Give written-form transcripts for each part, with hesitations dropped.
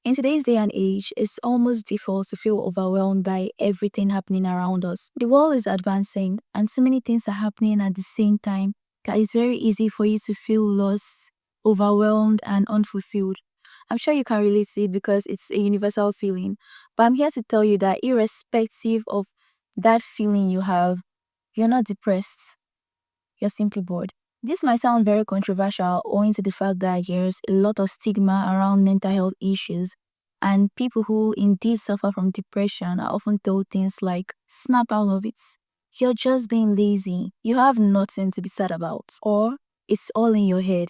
In today's day and age, it's almost default to feel overwhelmed by everything happening around us. The world is advancing, and so many things are happening at the same time that it's very easy for you to feel lost, overwhelmed, and unfulfilled. I'm sure you can relate to it because it's a universal feeling. But I'm here to tell you that irrespective of that feeling you have, you're not depressed, you're simply bored. This might sound very controversial owing to the fact that there's a lot of stigma around mental health issues, and people who indeed suffer from depression are often told things like, snap out of it. You're just being lazy. You have nothing to be sad about. Or it's all in your head.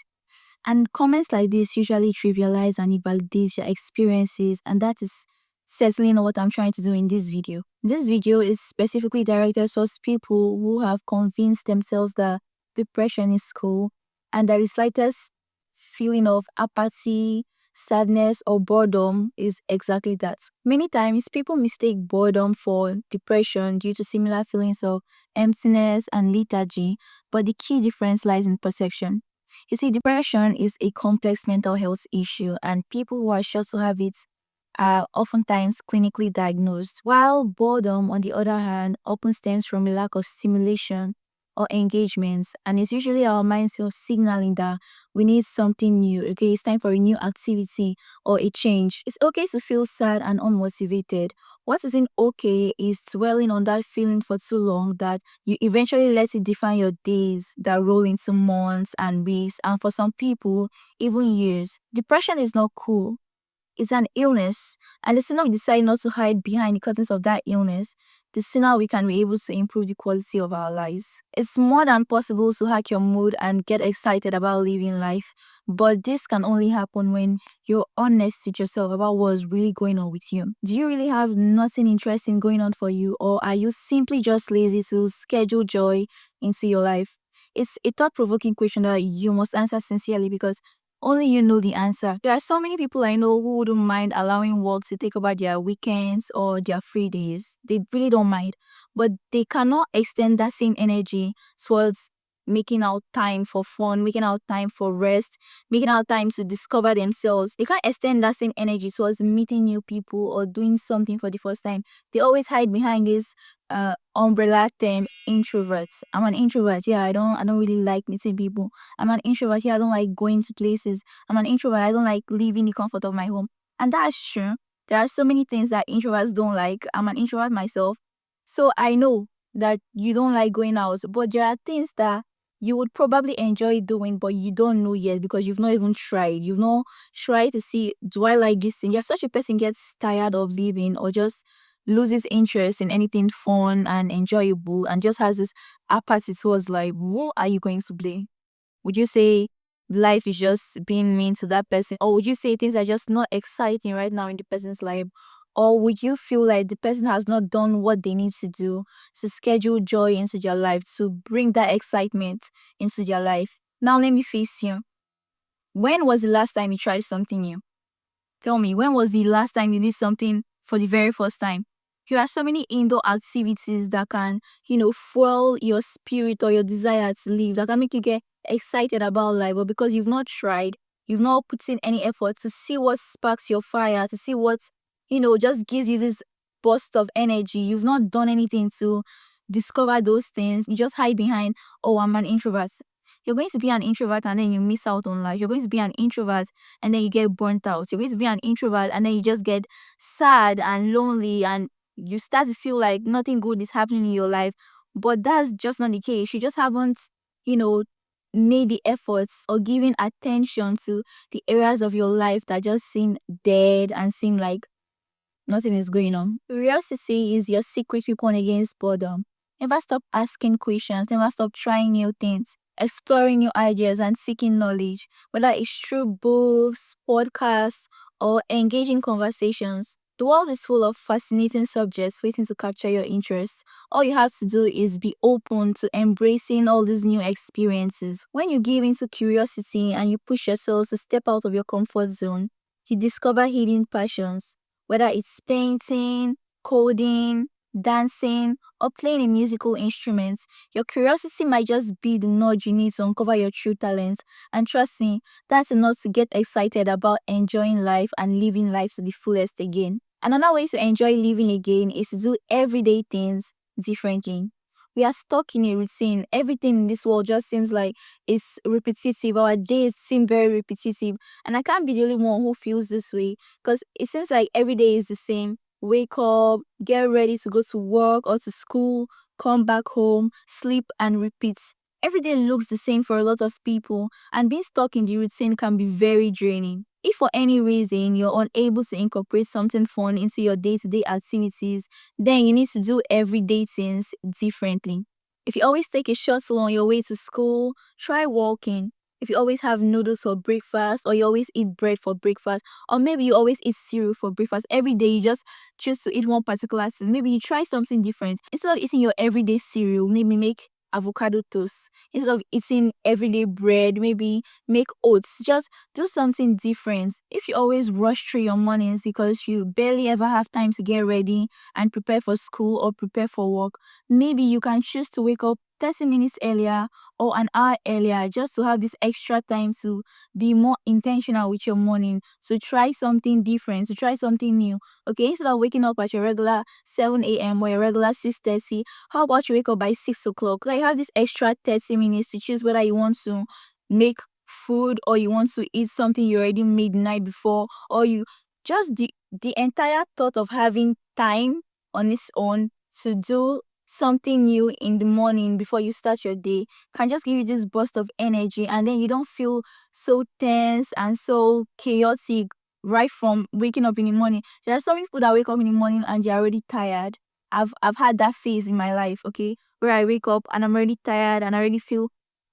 And comments like this usually trivialize and invalidate your experiences, and that is certainly not what I'm trying to do in this video. This video is specifically directed towards people who have convinced themselves that depression is cool, and that the slightest feeling of apathy, sadness, or boredom is exactly that. Many times, people mistake boredom for depression due to similar feelings of emptiness and lethargy, but the key difference lies in perception. You see, depression is a complex mental health issue, and people who are sure to have it are oftentimes clinically diagnosed, while boredom, on the other hand, often stems from a lack of stimulation or engagements, and it's usually our minds signaling that we need something new. Okay, it's time for a new activity or a change. It's okay to feel sad and unmotivated. What isn't okay is dwelling on that feeling for too long that you eventually let it define your days that roll into months and weeks, and for some people, even years. Depression is not cool. It's an illness, and the sooner we decide not to hide behind the curtains of that illness, the sooner we can be able to improve the quality of our lives. It's more than possible to hack your mood and get excited about living life, but this can only happen when you're honest with yourself about what's really going on with you. Do you really have nothing interesting going on for you, or are you simply just lazy to schedule joy into your life? It's a thought provoking question that you must answer sincerely because only you know the answer. There are so many people I know who wouldn't mind allowing work to take over their weekends or their free days. They really don't mind. But they cannot extend that same energy towards making out time for fun, making out time for rest, making out time to discover themselves. They can't extend that same energy towards meeting new people or doing something for the first time. They always hide behind this umbrella term introverts. I'm an introvert. Yeah, I don't really like meeting people. I'm an introvert. Yeah, I don't like going to places. I'm an introvert. I don't like leaving the comfort of my home. And that's true. There are so many things that introverts don't like. I'm an introvert myself. So I know that you don't like going out, but there are things that you would probably enjoy doing, but you don't know yet because you've not even tried. You've not tried to see, do I like this thing? Yeah, such a person gets tired of living or just loses interest in anything fun and enjoyable and just has this apathy towards like, what are you going to play? Would you say life is just being mean to that person? Or would you say things are just not exciting right now in the person's life? Or would you feel like the person has not done what they need to do to schedule joy into their life, to bring that excitement into their life? Now, let me face you. When was the last time you tried something new? Tell me, when was the last time you did something for the very first time? There are so many indoor activities that can, fuel your spirit or your desire to live, that can make you get excited about life. But because you've not tried, you've not put in any effort to see what sparks your fire, to see what, just gives you this burst of energy. You've not done anything to discover those things. You just hide behind, oh, I'm an introvert. You're going to be an introvert and then you miss out on life. You're going to be an introvert and then you get burnt out. You're going to be an introvert and then you just get sad and lonely and you start to feel like nothing good is happening in your life. But that's just not the case. You just haven't, you know, made the efforts or given attention to the areas of your life that just seem dead and seem like nothing is going on. Curiosity is your secret weapon against boredom. Never stop asking questions, never stop trying new things, exploring new ideas, and seeking knowledge, whether it's through books, podcasts, or engaging conversations. The world is full of fascinating subjects waiting to capture your interest. All you have to do is be open to embracing all these new experiences. When you give into curiosity and you push yourself to step out of your comfort zone, you discover hidden passions, whether it's painting, coding, dancing, or playing a musical instrument. Your curiosity might just be the nudge you need to uncover your true talents. And trust me, that's enough to get excited about enjoying life and living life to the fullest again. Another way to enjoy living again is to do everyday things differently. We are stuck in a routine. Everything in this world just seems like it's repetitive. Our days seem very repetitive. And I can't be the only one who feels this way because it seems like every day is the same. Wake up, get ready to go to work or to school, come back home, sleep, and repeat. Every day looks the same for a lot of people, and being stuck in the routine can be very draining. If for any reason you're unable to incorporate something fun into your day to day activities, then you need to do everyday things differently. If you always take a shuttle on your way to school, try walking. If you always have noodles for breakfast, or you always eat bread for breakfast, or maybe you always eat cereal for breakfast, every day you just choose to eat one particular thing. Maybe you try something different. Instead of eating your everyday cereal, maybe make avocado toast. Instead of eating everyday bread, maybe make oats. Just do something different. If you always rush through your mornings because you barely ever have time to get ready and prepare for school or prepare for work, maybe you can choose to wake up 30 minutes earlier or an hour earlier just to have this extra time to be more intentional with your morning, to try something different, to try something new. Okay, instead of waking up at your regular 7 a.m. or your regular 6:30, how about you wake up by 6 o'clock? Like, you have this extra 30 minutes to choose whether you want to make food or you want to eat something you already made the night before, or you just the entire thought of having time on its own to do something new in the morning before you start your day can just give you this burst of energy, and then you don't feel so tense and so chaotic right from waking up in the morning. There are some people that wake up in the morning and they're already tired. I've had that phase in my life, okay, where I wake up and I'm already tired and I already feel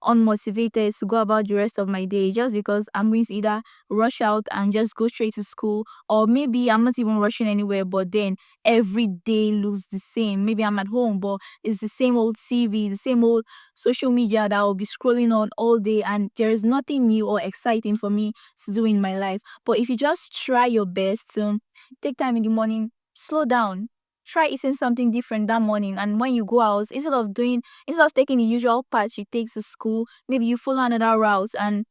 unmotivated to go about the rest of my day just because I'm going to either rush out and just go straight to school, or maybe I'm not even rushing anywhere, but then every day looks the same. Maybe I'm at home, but it's the same old TV, the same old social media that I'll be scrolling on all day, and there is nothing new or exciting for me to do in my life. But if you just try your best to take time in the morning, slow down, try eating something different that morning, and when you go out, instead of taking the usual path you take to school, maybe you follow another route and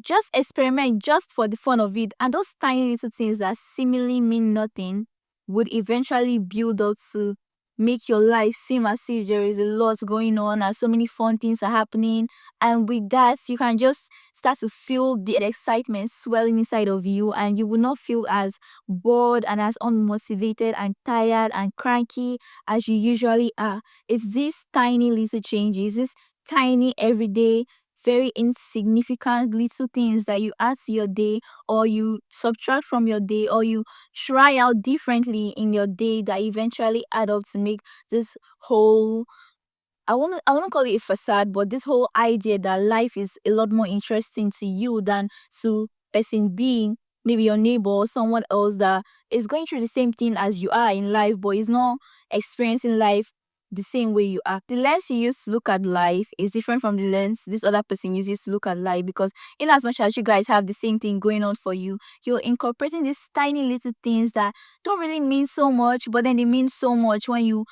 just experiment just for the fun of it. And those tiny little things that seemingly mean nothing would eventually build up to make your life seem as if there is a lot going on and so many fun things are happening. And with that, you can just start to feel the excitement swelling inside of you, and you will not feel as bored and as unmotivated and tired and cranky as you usually are. It's these tiny little changes, these tiny everyday very insignificant little things that you add to your day, or you subtract from your day, or you try out differently in your day that eventually add up to make this whole, I wanna call it a facade, but this whole idea that life is a lot more interesting to you than to person being, maybe your neighbor or someone else that is going through the same thing as you are in life, but is not experiencing life the same way you are. The lens you use to look at life is different from the lens this other person uses to look at life, because in as much as you guys have the same thing going on for you, you're incorporating these tiny little things that don't really mean so much, but then they mean so much when you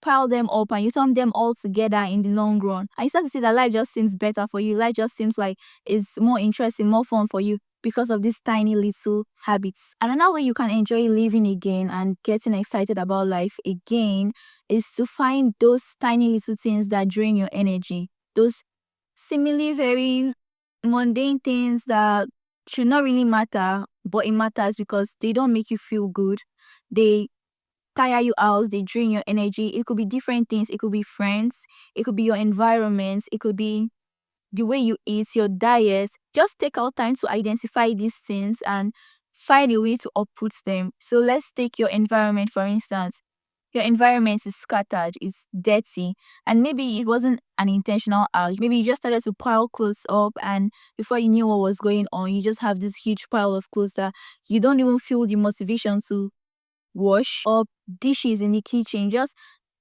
pile them up and you sum them all together in the long run. I start to see that life just seems better for you. Life just seems like it's more interesting, more fun for you because of these tiny little habits. And another way you can enjoy living again and getting excited about life again is to find those tiny little things that drain your energy. Those seemingly very mundane things that should not really matter, but it matters because they don't make you feel good. They tire you out, they drain your energy. It could be different things. It could be friends, it could be your environment, it could be the way you eat, your diet. Just take out time to identify these things and find a way to uproot them. So let's take your environment for instance. Your environment is scattered, it's dirty, and maybe it wasn't an intentional act. Maybe you just started to pile clothes up, and before you knew what was going on, you just have this huge pile of clothes that you don't even feel the motivation to wash up, dishes in the kitchen, just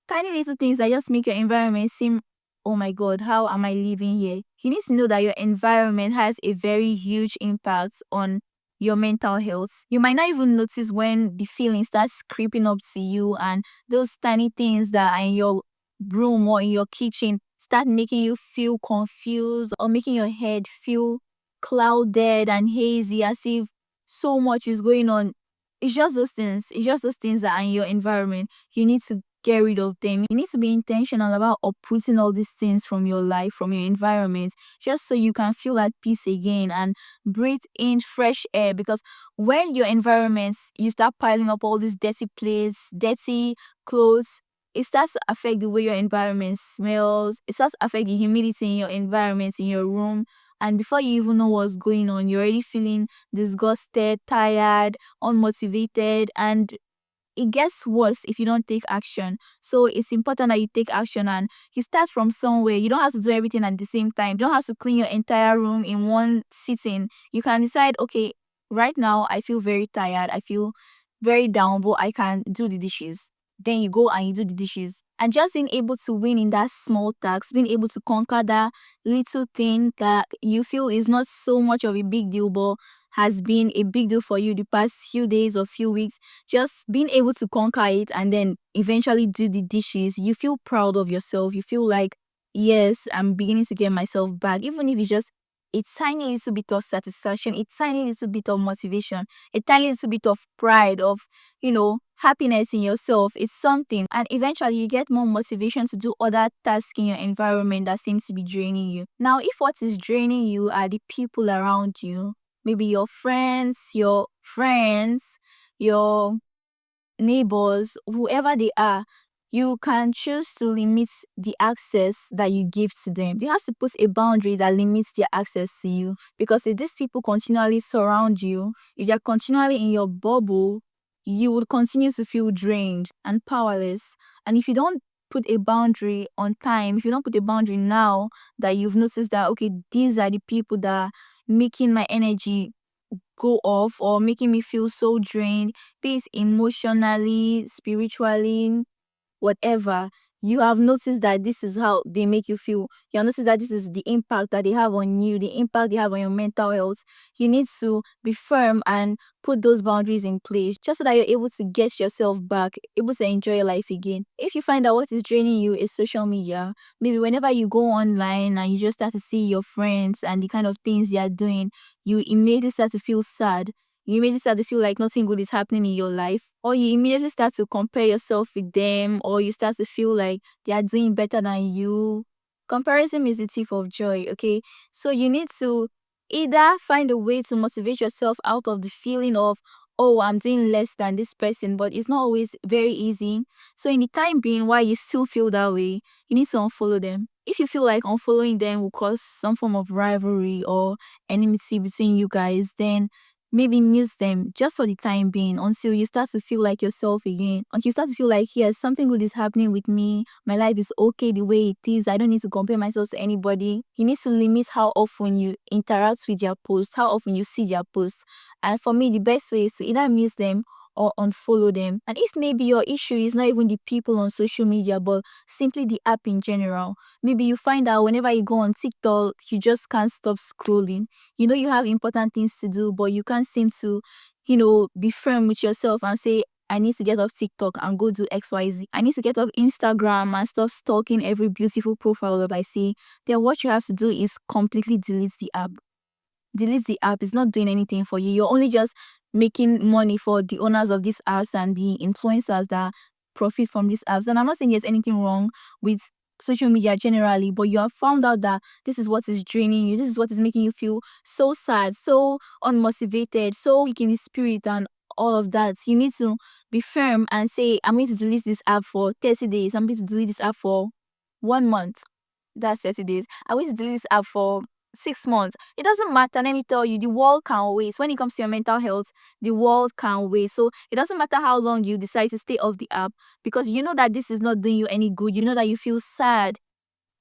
tiny little things that just make your environment seem, oh my god, how am I living here? You need to know that your environment has a very huge impact on your mental health. You might not even notice when the feeling starts creeping up to you, and those tiny things that are in your room or in your kitchen start making you feel confused or making your head feel clouded and hazy as if so much is going on. It's just those things. It's just those things that are in your environment. You need to get rid of them. You need to be intentional about uprooting all these things from your life, from your environment, just so you can feel at peace again and breathe in fresh air. Because when your environments, you start piling up all these dirty plates, dirty clothes, it starts to affect the way your environment smells. It starts to affect the humidity in your environment, in your room. And before you even know what's going on, you're already feeling disgusted, tired, unmotivated, and it gets worse if you don't take action. So it's important that you take action and you start from somewhere. You don't have to do everything at the same time. You don't have to clean your entire room in one sitting. You can decide, okay, right now I feel very tired. I feel very down, but I can do the dishes. Then you go and you do the dishes. And just being able to win in that small task, being able to conquer that little thing that you feel is not so much of a big deal, but has been a big deal for you the past few days or few weeks, just being able to conquer it and then eventually do the dishes, you feel proud of yourself. You feel like, yes, I'm beginning to get myself back, even if it's just a tiny little bit of satisfaction, a tiny little bit of motivation, a tiny little bit of pride, of, happiness in yourself. It's something. And eventually you get more motivation to do other tasks in your environment that seems to be draining you. Now, if what is draining you are the people around you, maybe your friends, your neighbors, whoever they are, you can choose to limit the access that you give to them. You have to put a boundary that limits their access to you. Because if these people continually surround you, if they're continually in your bubble, you will continue to feel drained and powerless. And if you don't put a boundary on time, if you don't put a boundary now that you've noticed that, okay, these are the people that are making my energy go off or making me feel so drained, be it emotionally, spiritually, whatever, you have noticed that this is how they make you feel. You have noticed that this is the impact that they have on you, the impact they have on your mental health. You need to be firm and put those boundaries in place just so that you're able to get yourself back, able to enjoy your life again. If you find that what is draining you is social media, maybe whenever you go online and you just start to see your friends and the kind of things they are doing, you immediately start to feel sad. You immediately start to feel like nothing good is happening in your life, or you immediately start to compare yourself with them, or you start to feel like they are doing better than you. Comparison is the thief of joy, okay? So you need to either find a way to motivate yourself out of the feeling of, oh, I'm doing less than this person, but it's not always very easy. So in the time being, while you still feel that way, you need to unfollow them. If you feel like unfollowing them will cause some form of rivalry or enmity between you guys, then maybe mute them just for the time being until you start to feel like yourself again. Until you start to feel like, yes, something good is happening with me. My life is okay the way it is. I don't need to compare myself to anybody. You need to limit how often you interact with their posts, how often you see their posts. And for me, the best way is to either mute them or unfollow them. And if maybe your issue is not even the people on social media, but simply the app in general, maybe you find out whenever you go on TikTok, you just can't stop scrolling. You know you have important things to do, but you can't seem to, be firm with yourself and say, I need to get off TikTok and go do XYZ. I need to get off Instagram and stop stalking every beautiful profile that I see. Then what you have to do is completely delete the app. Delete the app. It's not doing anything for you. You're only just making money for the owners of these apps and the influencers that profit from these apps. And I'm not saying there's anything wrong with social media generally, but you have found out that this is what is draining you. This is what is making you feel so sad, so unmotivated, so weak in the spirit and all of that. You need to be firm and say, I'm going to delete this app for 30 days. I'm going to delete this app for 1 month. That's 30 days. I'm going to delete this app for 6 months. It doesn't matter. Let me tell you, the world can wait. When it comes to your mental health, the world can wait. So it doesn't matter how long you decide to stay off the app, because you know that this is not doing you any good. You know that you feel sad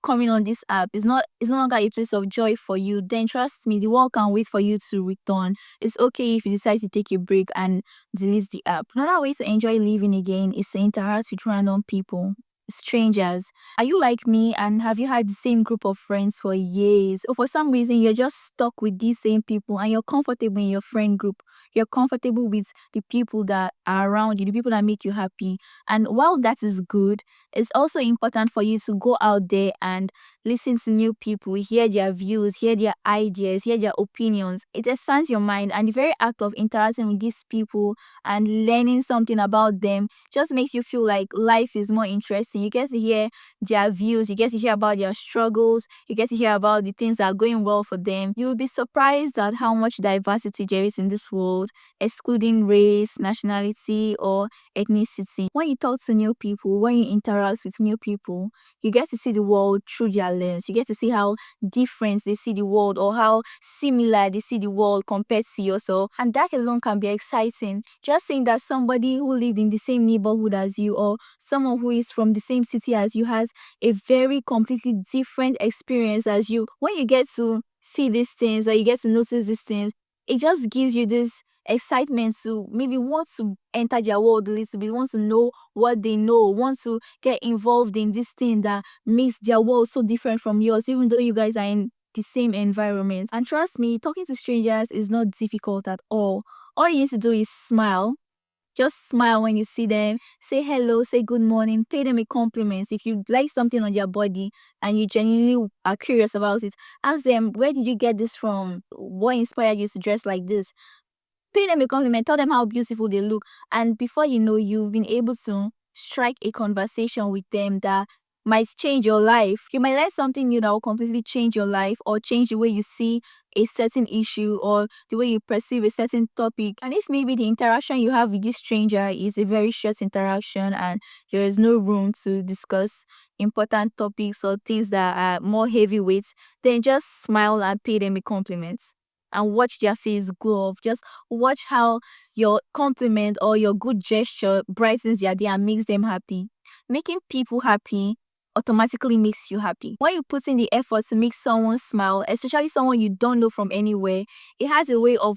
coming on this app. It's no longer a place of joy for you. Then trust me, the world can wait for you to return. It's okay if you decide to take a break and delete the app. Another way to enjoy living again is to interact with random people. strangers. Are you like me and have you had the same group of friends for years? Or for some reason you're just stuck with these same people and you're comfortable in your friend group. You're comfortable with the people that are around you, the people that make you happy. And while that is good, it's also important for you to go out there and listen to new people, hear their views, hear their ideas, hear their opinions. It expands your mind, and the very act of interacting with these people and learning something about them just makes you feel like life is more interesting. You get to hear their views, you get to hear about their struggles, you get to hear about the things that are going well for them. You'll be surprised at how much diversity there is in this world, excluding race, nationality, or ethnicity. When you talk to new people, when you interact with new people, you get to see the world through their lens. You get to see how different they see the world or how similar they see the world compared to yourself. And that alone can be exciting. Just seeing that somebody who lived in the same neighborhood as you or someone who is from the same city as you has a very completely different experience as you. When you get to see these things or you get to notice these things, it just gives you this excitement to maybe want to enter their world a little bit, want to know what they know, want to get involved in this thing that makes their world so different from yours, even though you guys are in the same environment. And trust me, talking to strangers is not difficult at all. All you need to do is smile. Just smile when you see them, say hello, say good morning, pay them a compliment. If you like something on their body and you genuinely are curious about it, ask them, where did you get this from? What inspired you to dress like this? Pay them a compliment, tell them how beautiful they look, and before you know, you've been able to strike a conversation with them that might change your life. You might learn something new that will completely change your life or change the way you see a certain issue or the way you perceive a certain topic. And if maybe the interaction you have with this stranger is a very short interaction and there is no room to discuss important topics or things that are more heavyweight, then just smile and pay them a compliment and watch their face glow up. Just watch how your compliment or your good gesture brightens their day and makes them happy. Making people happy automatically makes you happy. When you put in the effort to make someone smile, especially someone you don't know from anywhere, it has a way of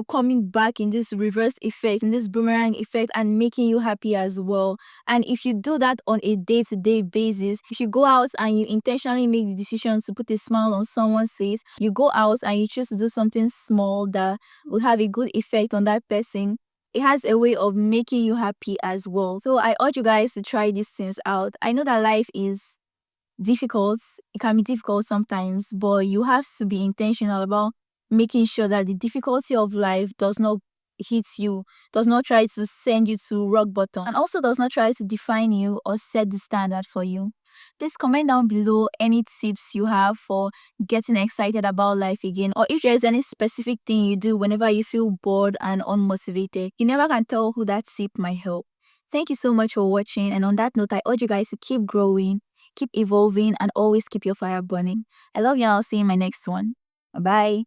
coming back in this reverse effect, in this boomerang effect, and making you happy as well. And if you do that on a day-to-day basis, if you go out and you intentionally make the decision to put a smile on someone's face, you go out and you choose to do something small that will have a good effect on that person, it has a way of making you happy as well. So I urge you guys to try these things out. I know that life is difficult. It can be difficult sometimes, but you have to be intentional about making sure that the difficulty of life does not hit you, does not try to send you to rock bottom, and also does not try to define you or set the standard for you. Please comment down below any tips you have for getting excited about life again, or if there's any specific thing you do whenever you feel bored and unmotivated. You never can tell who that tip might help. Thank you so much for watching, and on that note, I urge you guys to keep growing, keep evolving, and always keep your fire burning. I love you, and I'll see you in my next one. Bye.